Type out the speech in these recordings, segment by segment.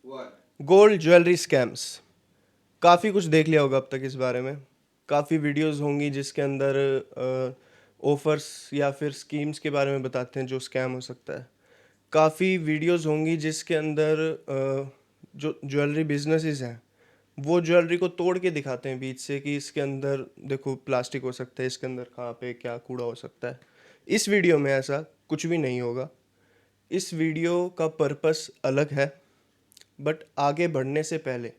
Gold jewellery scams. काफ़ी कुछ देख लिया होगा अब तक इस बारे में। काफ़ी वीडियोस होंगी जिसके अंदर ऑफर्स या फिर स्कीम्स के बारे में बताते हैं जो स्कैम हो सकता है। काफ़ी वीडियोस होंगी जिसके अंदर जो ज्वेलरी बिजनेसेस हैं वो ज्वेलरी को तोड़ के दिखाते हैं बीच से कि इसके अंदर देखो प्लास्टिक हो सकता है, इसके अंदर कहाँ पे क्या कूड़ा हो सकता है। इस वीडियो में ऐसा कुछ भी नहीं होगा। इस वीडियो का पर्पस अलग है। बट आगे बढ़ने से पहले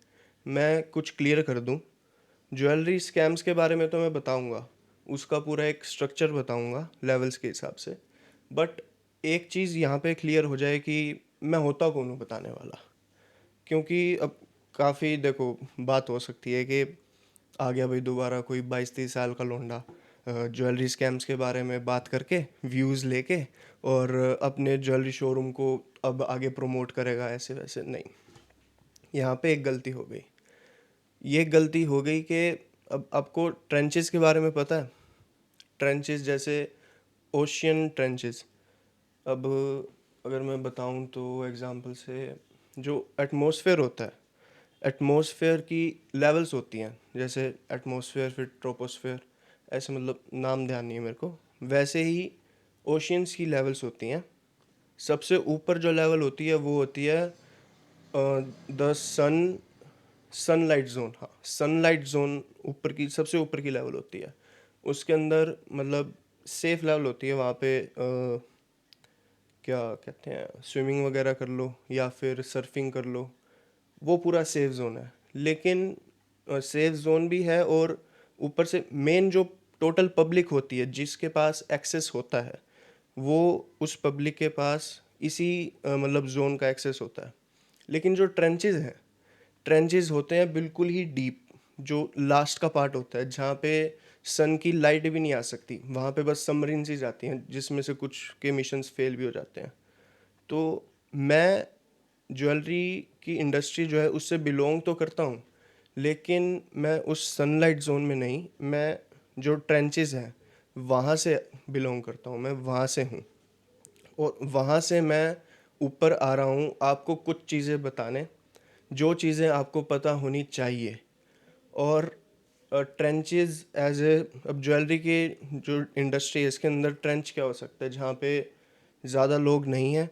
मैं कुछ क्लियर कर दूं। ज्वेलरी स्कैम्स के बारे में तो मैं बताऊंगा, उसका पूरा एक स्ट्रक्चर बताऊंगा लेवल्स के हिसाब से। बट एक चीज़ यहाँ पे क्लियर हो जाए कि मैं होता कौन हूँ बताने वाला। क्योंकि अब काफ़ी देखो बात हो सकती है कि आ गया भाई दोबारा कोई 22-23 साल का लौंडा ज्वेलरी स्कैम्स के बारे में बात करके व्यूज़ लेके और अपने ज्वेलरी शोरूम को अब आगे प्रमोट करेगा ऐसे वैसे। नहीं, यहाँ पे एक गलती हो गई। ये गलती हो गई कि अब आपको ट्रेंचेस के बारे में पता है। ट्रेंचेस जैसे ओशियन ट्रेंचेस। अब अगर मैं बताऊं तो एग्जांपल से जो एटमॉस्फेयर होता है, एटमॉस्फेयर की लेवल्स होती हैं। जैसे एटमॉस्फेयर फिर ट्रोपोस्फेयर, ऐसे मतलब नाम ध्यान नहीं है मेरे को। वैसे ही ओशियंस की लेवल्स होती हैं। सबसे ऊपर जो लेवल होती है वो होती है द सनलाइट जोन। हाँ, सनलाइट जोन ऊपर की सबसे ऊपर की लेवल होती है। उसके अंदर मतलब सेफ लेवल होती है वहाँ पे। क्या कहते हैं, स्विमिंग वगैरह कर लो या फिर सर्फिंग कर लो, वो पूरा सेफ जोन है। लेकिन सेफ जोन भी है और ऊपर से मेन जो टोटल पब्लिक होती है जिसके पास एक्सेस होता है, वो उस पब्लिक के पास इसी मतलब जोन का एक्सेस होता है। लेकिन जो ट्रेंचेज हैं, ट्रेंचेस होते हैं बिल्कुल ही डीप, जो लास्ट का पार्ट होता है जहाँ पे सन की लाइट भी नहीं आ सकती। वहाँ पे बस सबमरीन्स ही जाती हैं जिसमें से कुछ के मिशंस फेल भी हो जाते हैं। तो मैं ज्वेलरी की इंडस्ट्री जो है उससे बिलोंग तो करता हूँ, लेकिन मैं उस सनलाइट जोन में नहीं। मैं जो ट्रेंचेस हैं वहाँ से बिलोंग करता हूँ, मैं वहाँ से हूँ। और वहाँ से मैं ऊपर आ रहा हूँ आपको कुछ चीज़ें बताने, जो चीज़ें आपको पता होनी चाहिए। और ट्रेंचेस एज ए, अब ज्वेलरी की जो इंडस्ट्री है इसके अंदर ट्रेंच क्या हो सकता है, जहाँ पे ज़्यादा लोग नहीं हैं,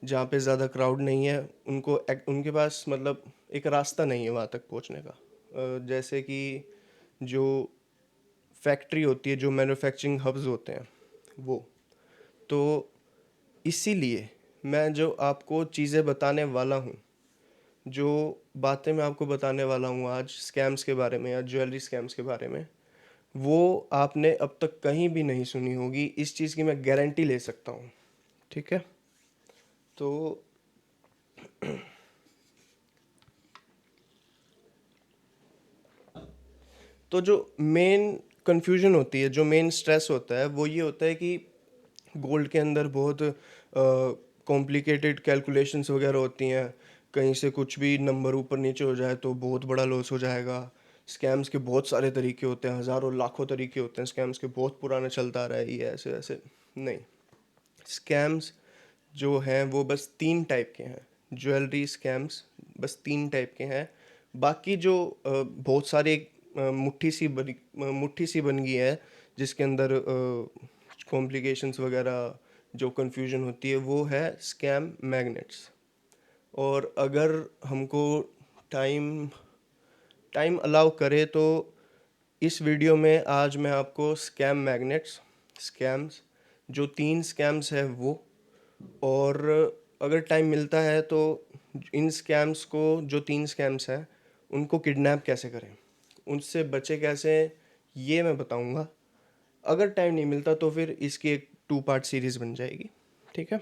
जहाँ पे ज़्यादा क्राउड नहीं है। उनके पास मतलब एक रास्ता नहीं है वहाँ तक पहुँचने का। जैसे कि जो फैक्ट्री होती है, जो मैन्युफैक्चरिंग हब्स होते हैं वो। तो इसीलिए मैं जो आपको चीज़ें बताने वाला हूँ, जो बातें मैं आपको बताने वाला हूँ आज स्कैम्स के बारे में या ज्वेलरी स्कैम्स के बारे में, वो आपने अब तक कहीं भी नहीं सुनी होगी। इस चीज़ की मैं गारंटी ले सकता हूँ। ठीक है। तो तो जो मेन कन्फ्यूजन होती है, जो मेन स्ट्रेस होता है वो ये होता है कि गोल्ड के अंदर बहुत कॉम्प्लिकेटेड कैलकुलेशंस वगैरह होती हैं। कहीं से कुछ भी नंबर ऊपर नीचे हो जाए तो बहुत बड़ा लॉस हो जाएगा। स्कैम्स के बहुत सारे तरीके होते हैं, हज़ारों लाखों तरीके होते हैं स्कैम्स के। बहुत पुराना चलता आ रहा है ये ऐसे वैसे। नहीं, स्कैम्स जो हैं वो बस 3 टाइप के हैं। ज्वेलरी स्कैम्स बस 3 टाइप के हैं। बाकी जो बहुत सारे मुट्ठी सी बन गई है जिसके अंदर कॉम्प्लिकेशंस वगैरह, जो कंफ्यूजन होती है, वो है स्कैम मैग्नेट्स। और अगर हमको टाइम टाइम अलाउ करे तो इस वीडियो में आज मैं आपको स्कैम मैग्नेट्स, स्कैम्स, जो 3 स्कैम्स है वो, और अगर टाइम मिलता है तो इन स्कैम्स को, जो 3 स्कैम्स हैं उनको किडनैप कैसे करें, उनसे बचे कैसे, ये मैं बताऊंगा। अगर टाइम नहीं मिलता तो फिर इसकी एक 2 पार्ट सीरीज़ बन जाएगी। ठीक है।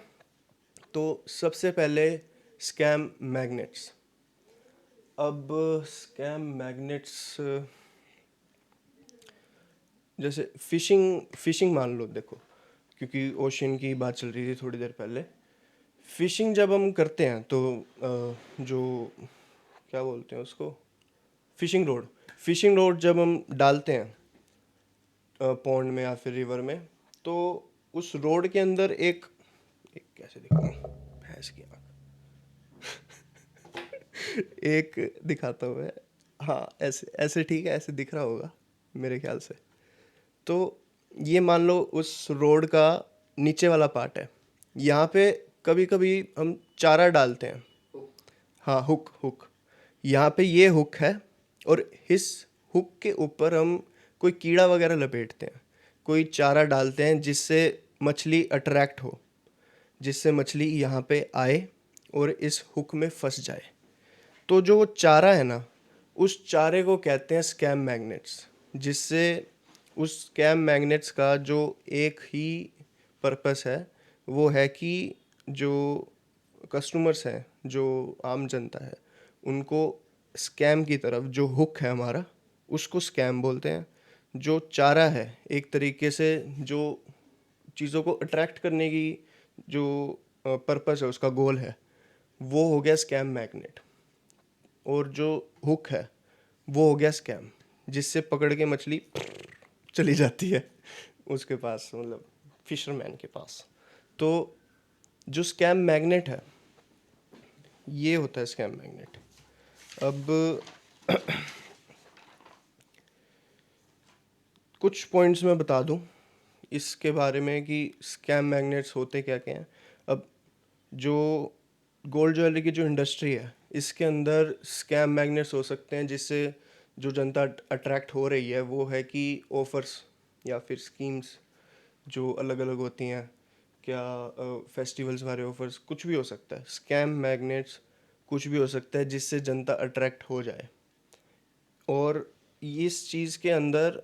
तो सबसे पहले स्कैम मैग्नेट्स। अब स्कैम मैग्नेट्स जैसे फ़िशिंग फ़िशिंग मान लो। देखो, क्योंकि ओशन की बात चल रही थी थोड़ी देर पहले। फ़िशिंग जब हम करते हैं तो जो क्या बोलते हैं उसको, फ़िशिंग रोड जब हम डालते हैं पॉन्ड में या फिर रिवर में, तो उस रोड के अंदर एक एक कैसे दिखाऊं, भैंस की आँख। एक दिखाता हूँ मैं। हाँ, ऐसे ऐसे ठीक है, ऐसे दिख रहा होगा मेरे ख्याल से। तो ये मान लो उस रोड का नीचे वाला पार्ट है। यहाँ पे कभी कभी हम चारा डालते हैं। हाँ, हुक हुक। यहाँ पे ये हुक है, और इस हुक के ऊपर हम कोई कीड़ा वगैरह लपेटते हैं, कोई चारा डालते हैं जिससे मछली अट्रैक्ट हो, जिससे मछली यहाँ पे आए और इस हुक में फंस जाए। तो जो वो चारा है ना, उस चारे को कहते हैं स्कैम मैग्नेट्स। जिससे उस स्कैम मैग्नेट्स का जो एक ही पर्पस है, वो है कि जो कस्टमर्स हैं, जो आम जनता है, उनको स्कैम की तरफ, जो हुक है हमारा, उसको स्कैम बोलते हैं। जो चारा है, एक तरीके से जो चीज़ों को अट्रैक्ट करने की जो पर्पस है, उसका गोल है, वो हो गया स्कैम मैग्नेट। और जो हुक है, वो हो गया स्कैम, जिससे पकड़ के मछली चली जाती है उसके पास, मतलब फिशरमैन के पास। तो जो स्कैम मैग्नेट है, ये होता है स्कैम मैग्नेट। अब कुछ पॉइंट्स मैं बता दूं इसके बारे में कि स्कैम मैग्नेट्स होते क्या क्या हैं। अब जो गोल्ड ज्वेलरी की जो इंडस्ट्री है, इसके अंदर स्कैम मैग्नेट्स हो सकते हैं, जिससे जो जनता अट्रैक्ट हो रही है वो है कि ऑफर्स या फिर स्कीम्स जो अलग अलग होती हैं, क्या फेस्टिवल्स वाले ऑफर्स, कुछ भी हो सकता है। स्कैम मैग्नेट्स कुछ भी हो सकता है जिससे जनता अट्रैक्ट हो जाए। और इस चीज़ के अंदर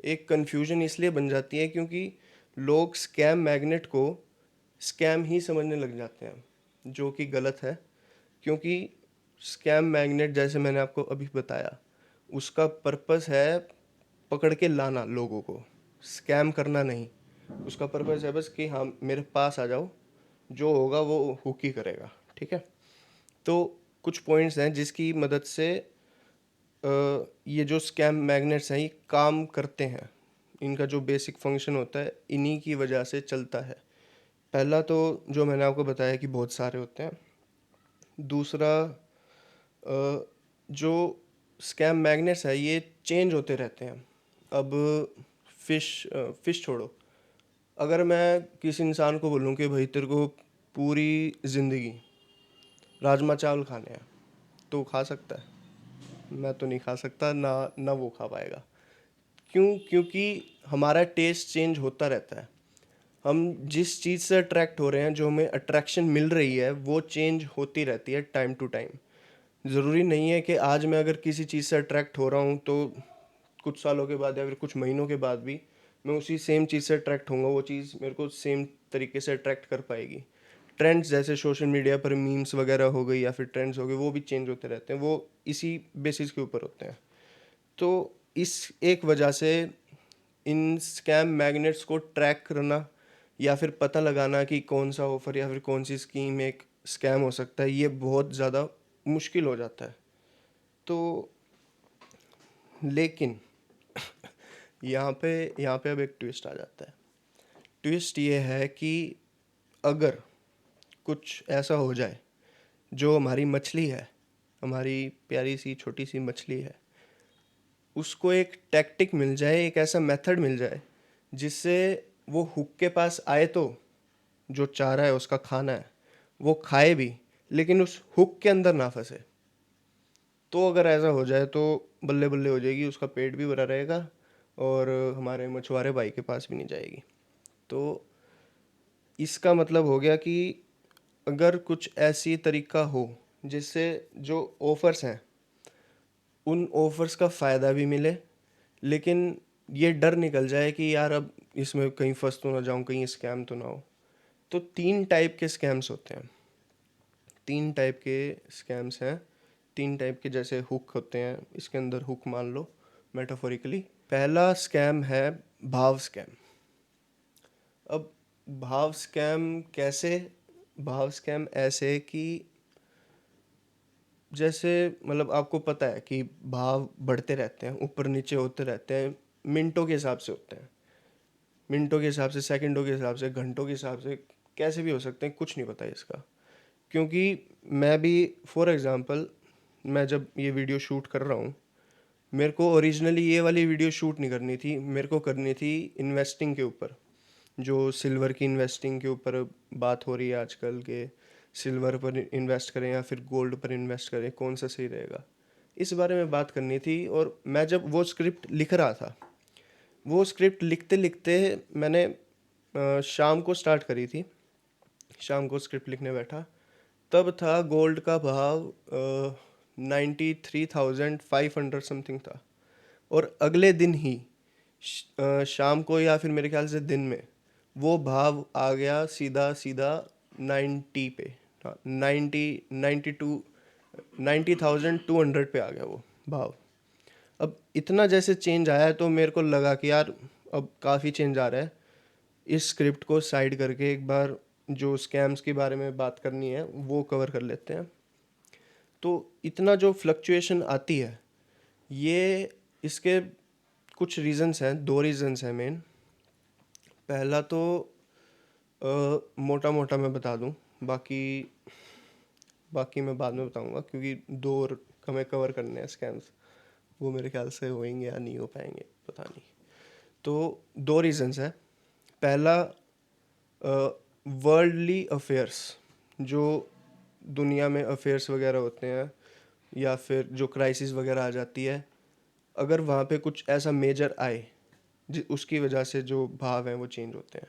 एक कन्फ्यूजन इसलिए बन जाती है क्योंकि लोग स्कैम मैग्नेट को स्कैम ही समझने लग जाते हैं, जो कि गलत है। क्योंकि स्कैम मैग्नेट, जैसे मैंने आपको अभी बताया, उसका पर्पस है पकड़ के लाना लोगों को, स्कैम करना नहीं। उसका पर्पस है बस कि हाँ, मेरे पास आ जाओ, जो होगा वो हुक ही करेगा। ठीक है। तो कुछ पॉइंट्स हैं जिसकी मदद से ये जो स्कैम मैग्नेट्स हैं, ये काम करते हैं। इनका जो बेसिक फंक्शन होता है, इन्हीं की वजह से चलता है। पहला तो जो मैंने आपको बताया कि बहुत सारे होते हैं। दूसरा, जो स्कैम मैग्नेट्स है, ये चेंज होते रहते हैं। अब फिश छोड़ो, अगर मैं किसी इंसान को बोलूँ कि भाई तेरे को पूरी ज़िंदगी राजमा चावल खाने हैं, तो वो खा सकता है? मैं तो नहीं खा सकता, ना ना वो खा पाएगा। क्यों? क्योंकि हमारा टेस्ट चेंज होता रहता है। हम जिस चीज़ से अट्रैक्ट हो रहे हैं, जो हमें अट्रैक्शन मिल रही है, वो चेंज होती रहती है टाइम टू टाइम। ज़रूरी नहीं है कि आज मैं अगर किसी चीज़ से अट्रैक्ट हो रहा हूँ तो कुछ सालों के बाद या फिर कुछ महीनों के बाद भी मैं उसी सेम चीज़ से अट्रैक्ट होऊंगा, वो चीज़ मेरे को सेम तरीके से अट्रैक्ट कर पाएगी। ट्रेंड्स जैसे सोशल मीडिया पर मीम्स वगैरह हो गई या फिर ट्रेंड्स हो गए, वो भी चेंज होते रहते हैं, वो इसी बेसिस के ऊपर होते हैं। तो इस एक वजह से इन स्कैम मैग्नेट्स को ट्रैक करना या फिर पता लगाना कि कौन सा ऑफ़र या फिर कौन सी स्कीम एक स्कैम हो सकता है, ये बहुत ज़्यादा मुश्किल हो जाता है। तो लेकिन यहाँ पे अब एक ट्विस्ट आ जाता है। ट्विस्ट ये है कि अगर कुछ ऐसा हो जाए, जो हमारी मछली है, हमारी प्यारी सी छोटी सी मछली है, उसको एक टैक्टिक मिल जाए, एक ऐसा मेथड मिल जाए जिससे वो हुक के पास आए, तो जो चारा है, उसका खाना है, वो खाए भी, लेकिन उस हुक के अंदर ना फंसे। तो अगर ऐसा हो जाए तो बल्ले बल्ले हो जाएगी, उसका पेट भी भरा रहेगा और हमारे मछुआरे भाई के पास भी नहीं जाएगी। तो इसका मतलब हो गया कि अगर कुछ ऐसी तरीका हो जिससे जो ऑफर्स हैं, उन ऑफर्स का फ़ायदा भी मिले, लेकिन ये डर निकल जाए कि यार अब इसमें कहीं फंस तो ना जाऊं, कहीं स्कैम तो ना हो। तो तीन टाइप के स्कैम्स होते हैं। तीन टाइप के स्कैम्स हैं। तीन टाइप के जैसे हुक होते हैं, इसके अंदर हुक मान लो मेटाफोरिकली। पहला स्कैम है भाव स्कैम। अब भाव स्कैम कैसे? भाव स्कैम ऐसे कि जैसे, मतलब आपको पता है कि भाव बढ़ते रहते हैं, ऊपर नीचे होते रहते हैं, मिनटों के हिसाब से होते हैं। मिनटों के हिसाब से, सेकंडों के हिसाब से, घंटों के हिसाब से, कैसे भी हो सकते हैं, कुछ नहीं पता इसका। क्योंकि मैं भी फॉर एग्ज़ाम्पल मैं जब ये वीडियो शूट कर रहा हूँ, मेरे को ओरिजिनली ये वाली वीडियो शूट नहीं करनी थी, मेरे को करनी थी इन्वेस्टिंग के ऊपर, जो सिल्वर की इन्वेस्टिंग के ऊपर बात हो रही है आजकल के, सिल्वर पर इन्वेस्ट करें या फिर गोल्ड पर इन्वेस्ट करें, कौन सा सही रहेगा, इस बारे में बात करनी थी। और मैं जब वो स्क्रिप्ट लिख रहा था, वो स्क्रिप्ट लिखते लिखते मैंने शाम को स्टार्ट करी थी, शाम को स्क्रिप्ट लिखने बैठा, तब था गोल्ड का भाव 93,500 समथिंग था। और अगले दिन ही शाम को या फिर मेरे ख्याल से दिन में वो भाव आ गया सीधा सीधा 90 पे, हाँ 90,200 पे आ गया वो भाव। अब इतना जैसे चेंज आया है तो मेरे को लगा कि यार अब काफ़ी चेंज आ रहा है, इस स्क्रिप्ट को साइड करके एक बार जो स्कैम्स के बारे में बात करनी है वो कवर कर लेते हैं। तो इतना जो फ्लक्चुएशन आती है, ये इसके कुछ रीजंस हैं, दो रीजंस हैं मेन। पहला तो मोटा मोटा मैं बता दूं, बाकी बाकी मैं बाद में बताऊंगा, क्योंकि दो और हमें कवर करने हैं स्कैम्स, वो मेरे ख्याल से होंगे या नहीं हो पाएंगे पता नहीं। तो दो रीजंस हैं। पहला, वर्ल्डली अफेयर्स, जो दुनिया में अफेयर्स वगैरह होते हैं या फिर जो क्राइसिस वगैरह आ जाती है, अगर वहाँ पे कुछ ऐसा मेजर आए उसकी वजह से जो भाव हैं वो चेंज होते हैं।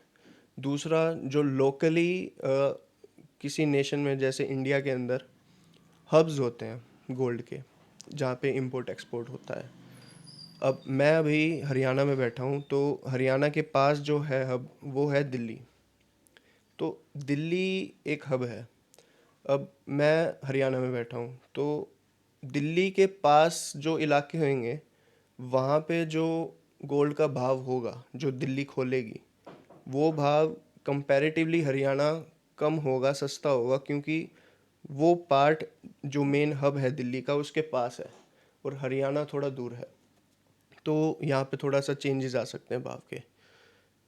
दूसरा, जो लोकली किसी नेशन में जैसे इंडिया के अंदर हब्स होते हैं गोल्ड के, जहाँ पे इंपोर्ट एक्सपोर्ट होता है। अब मैं अभी हरियाणा में बैठा हूँ, तो हरियाणा के पास जो है हब वो है दिल्ली। तो दिल्ली एक हब है। अब मैं हरियाणा में बैठा हूँ, तो दिल्ली के पास जो इलाके होंगे वहाँ पे जो गोल्ड का भाव होगा जो दिल्ली खोलेगी, वो भाव कंपैरेटिवली हरियाणा कम होगा, सस्ता होगा, क्योंकि वो पार्ट जो मेन हब है दिल्ली का उसके पास है और हरियाणा थोड़ा दूर है। तो यहाँ पे थोड़ा सा चेंजेस आ सकते हैं भाव के।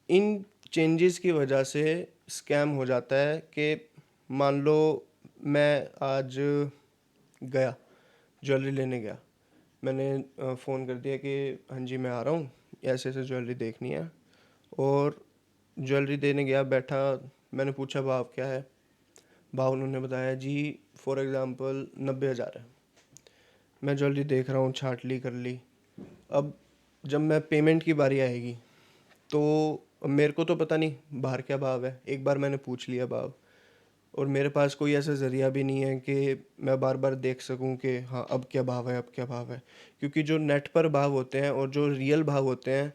इन चेंजेस की वजह से स्कैम हो जाता है कि मान लो मैं आज गया, ज्वेलरी लेने गया, मैंने फ़ोन कर दिया कि हाँ जी मैं आ रहा हूँ, ऐसे ऐसे ज्वेलरी देखनी है, और ज्वेलरी देने गया, बैठा, मैंने पूछा भाव क्या है, भाव उन्होंने बताया जी फॉर एग्ज़ाम्पल 90,000 है। मैं ज्वेलरी देख रहा हूँ, छाट ली, कर ली। अब जब मैं पेमेंट की बारी आएगी तो मेरे को तो पता नहीं बाहर क्या भाव है, एक बार मैंने पूछ लिया भाव, और मेरे पास कोई ऐसा ज़रिया भी नहीं है कि मैं बार बार देख सकूं कि हाँ अब क्या भाव है, अब क्या भाव है, क्योंकि जो नेट पर भाव होते हैं और जो रियल भाव होते हैं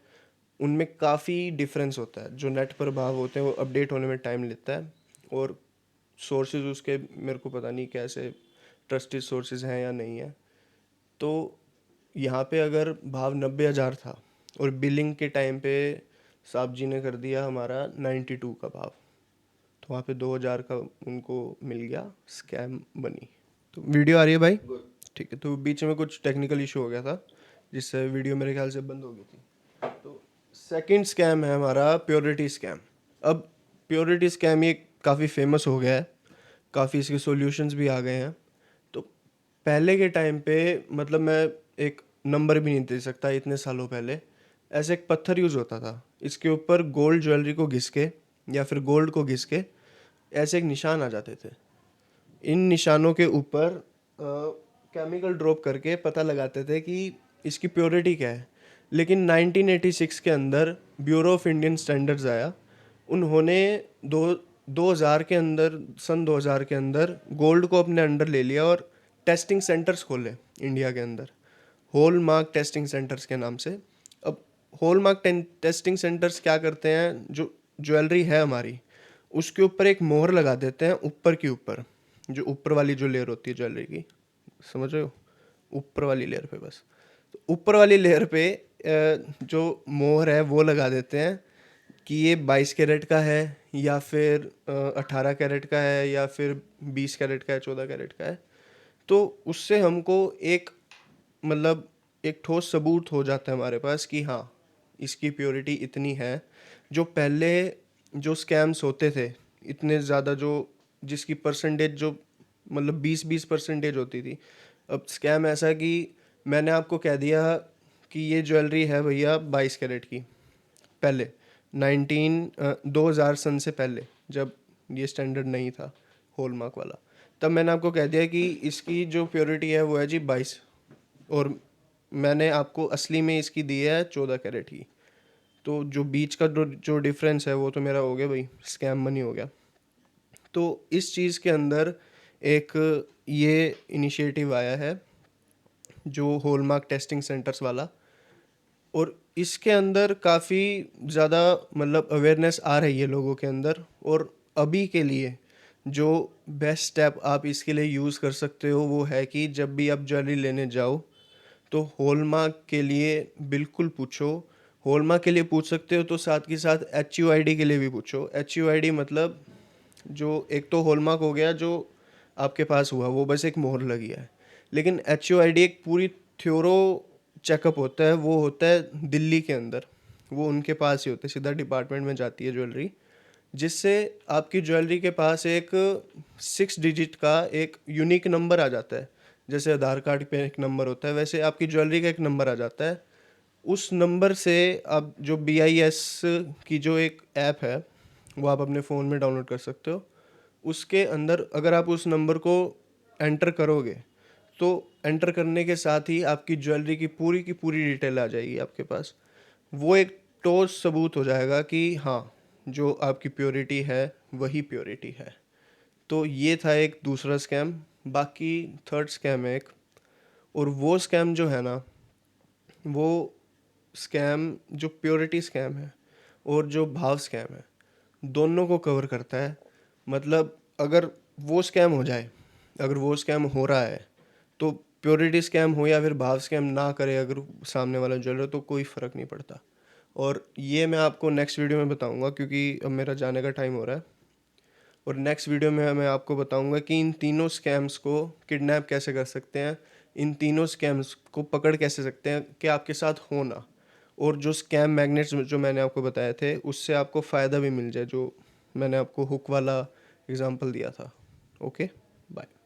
उनमें काफ़ी डिफरेंस होता है। जो नेट पर भाव होते हैं वो अपडेट होने में टाइम लेता है, और सोर्सेज उसके मेरे को पता नहीं कैसे ट्रस्टेड सोर्सेज हैं या नहीं है। तो यहाँ पे अगर भाव 90,000 था और बिलिंग के टाइम पे साहब जी ने कर दिया हमारा 92 का भाव, तो वहाँ पे 2,000 का उनको मिल गया, स्कैम बनी। तो वीडियो आ रही है भाई? ठीक है। तो बीच में कुछ टेक्निकल इशू हो गया था जिससे वीडियो मेरे ख्याल से बंद हो गई थी। तो सेकंड स्कैम है हमारा प्योरिटी स्कैम। अब प्योरिटी स्कैम ये काफ़ी फेमस हो गया है, काफ़ी इसके सॉल्यूशंस भी आ गए हैं। तो पहले के टाइम पे, मतलब मैं एक नंबर भी नहीं दे सकता, इतने सालों पहले ऐसे एक पत्थर यूज़ होता था, इसके ऊपर गोल्ड ज्वेलरी को घिस के या फिर गोल्ड को घिस के ऐसे एक निशान आ जाते थे। इन निशानों के ऊपर केमिकल ड्रॉप करके पता लगाते थे कि इसकी प्योरिटी क्या है। लेकिन 1986 के अंदर ब्यूरो ऑफ इंडियन स्टैंडर्ड्स आया, उन्होंने दो 2000 के अंदर, सन 2000 के अंदर गोल्ड को अपने अंडर ले लिया और टेस्टिंग सेंटर्स खोले इंडिया के अंदर, हॉलमार्क टेस्टिंग सेंटर्स के नाम से। अब हॉलमार्क टेस्टिंग सेंटर्स क्या करते हैं, जो ज्वेलरी है हमारी उसके ऊपर एक मोहर लगा देते हैं, ऊपर के ऊपर, जो ऊपर वाली जो लेयर होती है ज्वेलरी की, समझ रहे हो, ऊपर वाली लेयर पे बस। तो ऊपर वाली लेयर पे जो मोहर है वो लगा देते हैं कि ये 22 कैरेट का है या फिर 18 कैरेट का है या फिर 20 कैरेट का है, 14 कैरेट का है। तो उससे हमको एक, मतलब एक ठोस सबूत हो जाता है हमारे पास कि हाँ इसकी प्योरिटी इतनी है। जो पहले जो स्कैम्स होते थे इतने ज़्यादा, जो जिसकी परसेंटेज जो मतलब 20-20% होती थी, अब स्कैम ऐसा कि मैंने आपको कह दिया कि ये ज्वेलरी है भैया 22 कैरेट की, पहले 2000 सन से पहले, जब ये स्टैंडर्ड नहीं था हॉलमार्क वाला, तब मैंने आपको कह दिया कि इसकी जो प्योरिटी है वो है जी 22, और मैंने आपको असली में इसकी दी है 14 कैरेट की। तो जो बीच का जो डिफरेंस है वो तो मेरा हो गया भाई, स्कैम मनी हो गया। तो इस चीज़ के अंदर एक ये इनिशिएटिव आया है जो हॉलमार्क टेस्टिंग सेंटर्स वाला, और इसके अंदर काफ़ी ज़्यादा मतलब अवेयरनेस आ रही है लोगों के अंदर। और अभी के लिए जो बेस्ट स्टेप आप इसके लिए यूज़ कर सकते हो वो है कि जब भी आप ज्वेलरी लेने जाओ तो हॉलमार्क के लिए बिल्कुल पूछो। हॉलमार्क के लिए पूछ सकते हो तो साथ के साथ HUID के लिए भी पूछो। HUID मतलब जो एक तो हॉलमार्क हो गया जो आपके पास हुआ, वो बस एक मोहर लगी है, लेकिन HUID एक पूरी थ्योरो चेकअप होता है, वो होता है दिल्ली के अंदर, वो उनके पास ही होता है, सीधा डिपार्टमेंट में जाती है ज्वेलरी, जिससे आपकी ज्वेलरी के पास एक 6 डिजिट का एक यूनिक नंबर आ जाता है। जैसे आधार कार्ड पे एक नंबर होता है, वैसे आपकी ज्वेलरी का एक नंबर आ जाता है। उस नंबर से आप जो BIS की जो एक ऐप है वो आप अपने फ़ोन में डाउनलोड कर सकते हो। उसके अंदर अगर आप उस नंबर को एंटर करोगे तो एंटर करने के साथ ही आपकी ज्वेलरी की पूरी डिटेल आ जाएगी आपके पास। वो एक ठोस सबूत हो जाएगा कि हाँ, जो आपकी प्योरिटी है वही प्योरिटी है। तो ये था एक दूसरा स्कैम। बाकी थर्ड स्कैम है एक, और वो स्कैम जो है ना, वो स्कैम जो प्योरिटी स्कैम है और जो भाव स्कैम है, दोनों को कवर करता है। मतलब अगर वो स्कैम हो जाए, अगर वो स्कैम हो रहा है, तो प्योरिटी स्कैम हो या फिर भाव स्कैम ना करे अगर सामने वाला ज्वेलर, तो कोई फ़र्क नहीं पड़ता। और ये मैं आपको नेक्स्ट वीडियो में बताऊंगा, क्योंकि अब मेरा जाने का टाइम हो रहा है। और नेक्स्ट वीडियो में मैं आपको बताऊंगा कि इन तीनों स्कैम्स को किडनैप कैसे कर सकते हैं, इन तीनों स्कैम्स को पकड़ कैसे सकते हैं कि आपके साथ हो ना, और जो स्कैम मैग्नेट्स जो मैंने आपको बताए थे उससे आपको फ़ायदा भी मिल जाए, जो मैंने आपको हुक वाला एग्जांपल दिया था। Okay, bye.